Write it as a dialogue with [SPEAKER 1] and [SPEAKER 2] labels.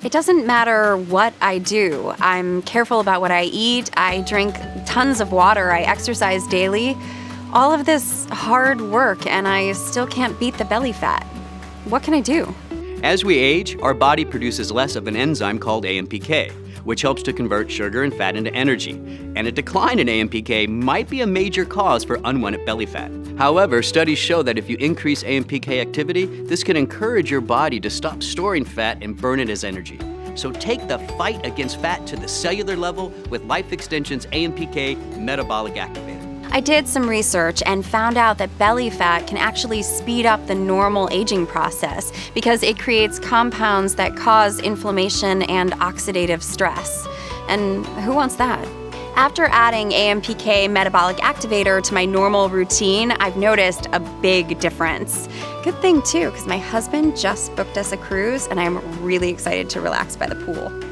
[SPEAKER 1] It doesn't matter what I do. I'm careful about what I eat. I drink tons of water. I exercise daily. All of this hard work, and I still can't beat the belly fat. What can I do?
[SPEAKER 2] As we age, our body produces less of an enzyme called AMPK, which helps to convert sugar and fat into energy. And a decline in AMPK might be a major cause for unwanted belly fat. However, studies show that if you increase AMPK activity, this can encourage your body to stop storing fat and burn it as energy. So take the fight against fat to the cellular level with Life Extension's AMPK Metabolic Activator.
[SPEAKER 1] I did some research and found out that belly fat can actually speed up the normal aging process because it creates compounds that cause inflammation and oxidative stress. And who wants that? After adding AMPK Metabolic Activator to my normal routine, I've noticed a big difference. Good thing too, because my husband just booked us a cruise and I'm really excited to relax by the pool.